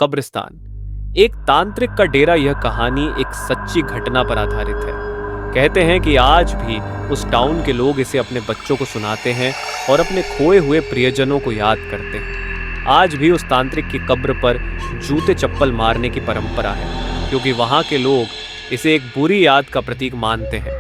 कब्रिस्तान। एक तांत्रिक का डेरा। यह कहानी एक सच्ची घटना पर आधारित है। कहते हैं कि आज भी उस टाउन के लोग इसे अपने बच्चों को सुनाते हैं और अपने खोए हुए प्रियजनों को याद करते हैं। आज भी उस तांत्रिक की कब्र पर जूते चप्पल मारने की परंपरा है, क्योंकि वहां के लोग इसे एक बुरी याद का प्रतीक मानते हैं।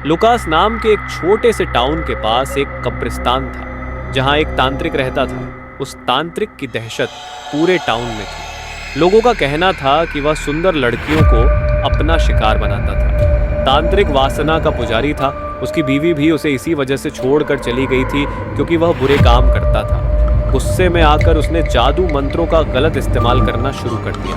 लुकास नाम के एक छोटे से टाउन के पास एक कब्रिस्तान था, जहां एक तांत्रिक रहता था। उस तांत्रिक की दहशत पूरे टाउन में थी। लोगों का कहना था कि वह सुंदर लड़कियों को अपना शिकार बनाता था। तांत्रिक वासना का पुजारी था। उसकी बीवी भी उसे इसी वजह से छोड़कर चली गई थी, क्योंकि वह बुरे काम करता था। गुस्से में आकर उसने जादू मंत्रों का गलत इस्तेमाल करना शुरू कर दिया।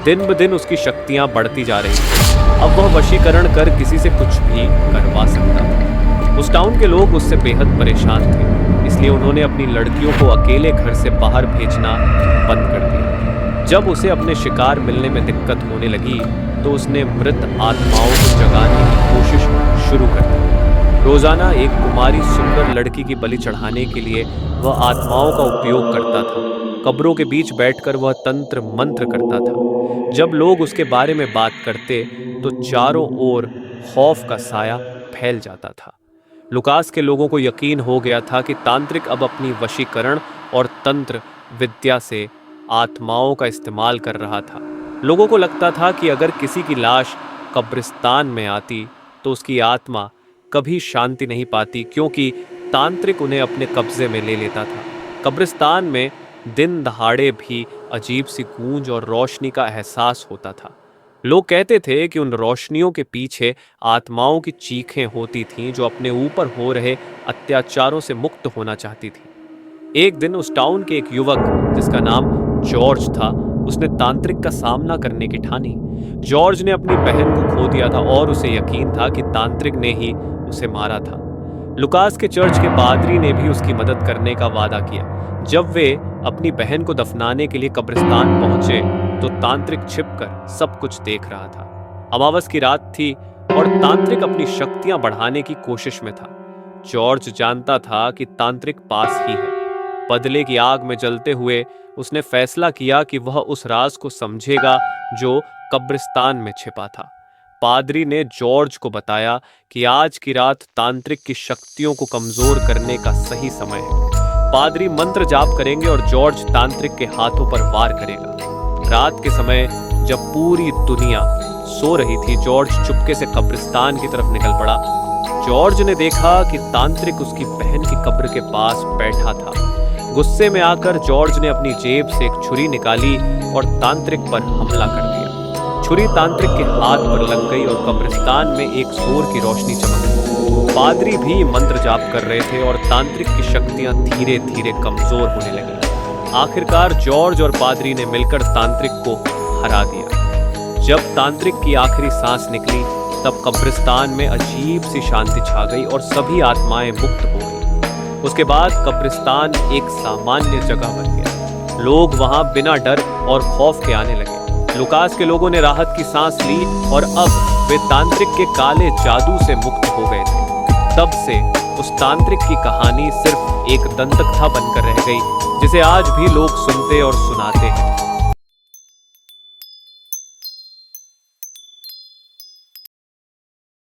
दिन ब दिन उसकी शक्तियां बढ़ती जा रही थी। अब वह वशीकरण कर किसी से कुछ भी करवा सकता था। उस टाउन के लोग उससे बेहद परेशान थे, इसलिए उन्होंने अपनी लड़कियों को अकेले घर से बाहर भेजना बंद कर दिया। जब उसे अपने शिकार मिलने में दिक्कत होने लगी, तो उसने मृत आत्माओं को जगाने की कोशिश शुरू कर दी। रोजाना एक कुमारी सुंदर लड़की की बलि चढ़ाने के लिए वह आत्माओं का उपयोग करता था। कब्रों के बीच बैठकर वह तंत्र मंत्र करता था। जब लोग उसके बारे में बात करते, तो चारों ओर खौफ का साया फैल जाता था। लुकास के लोगों को यकीन हो गया था कि तांत्रिक अब अपनी वशीकरण और तंत्र विद्या से आत्माओं का इस्तेमाल कर रहा था। लोगों को लगता था कि अगर किसी की लाश कब्रिस्तान में आती, तो उसकी आत्मा कभी शांति नहीं पाती, क्योंकि तांत्रिक उन्हें अपने कब्जे में ले लेता था। कब्रिस्तान में दिन दहाड़े भी अजीब सी गूंज और रोशनी का एहसास होता था। लोग कहते थे कि उन रोशनियों के पीछे आत्माओं की चीखें होती थीं, जो अपने ऊपर हो रहे अत्याचारों से मुक्त होना चाहती थी। एक दिन उस टाउन के एक युवक, जिसका नाम जॉर्ज था, उसने तांत्रिक का सामना करने की ठानी। जॉर्ज ने अपनी बहन को खो दिया था और उसे यकीन था कि तांत्रिक ने ही उसे मारा था। लुकास के चर्च के पादरी ने भी उसकी मदद करने का वादा किया। जब वे अपनी बहन को दफनाने के लिए कब्रिस्तान पहुंचे, तो तांत्रिक छिपकर सब कुछ देख रहा था। अमावस की रात थी और तांत्रिक अपनी शक्तियां बढ़ाने की कोशिश में था। जॉर्ज जानता था कि तांत्रिक पास ही है। बदले की आग में जलते हुए उसने फैसला किया कि वह उस राज को समझेगा जो कब्रिस्तान में छिपा था। पादरी ने जॉर्ज को बताया कि आज की रात तांत्रिक की शक्तियों को कमजोर करने का सही समय है। पादरी मंत्र जाप करेंगे और जॉर्ज तांत्रिक के हाथों पर वार करेगा। रात के समय जब पूरी दुनिया सो रही थी, जॉर्ज चुपके से कब्रिस्तान की तरफ निकल पड़ा। जॉर्ज ने देखा कि तांत्रिक उसकी बहन की कब्र के पास बैठा था। गुस्से में आकर जॉर्ज ने अपनी जेब से एक छुरी निकाली और तांत्रिक पर हमला कर दिया। छुरी तांत्रिक के हाथ पर लग गई और कब्रिस्तान में एक सूर की रोशनी चमक गई। पादरी भी मंत्र जाप कर रहे थे और तांत्रिक की शक्तियां धीरे धीरे कमजोर होने लगी। आखिरकार जॉर्ज और पादरी ने मिलकर तांत्रिक को हरा दिया। जब तांत्रिक की आखिरी सांस निकली, तब कब्रिस्तान में अजीब सी शांति छा गई और सभी आत्माएं मुक्त हो गई। उसके बाद कब्रिस्तान एक सामान्य जगह बन गया। लोग वहां बिना डर और खौफ के आने लगे। लुकास के लोगों ने राहत की सांस ली और अब वे तांत्रिक के काले जादू से मुक्त हो गए थे। तब से उस तांत्रिक की कहानी सिर्फ एक दंतकथा बनकर रह गई, जिसे आज भी लोग सुनते और सुनाते हैं।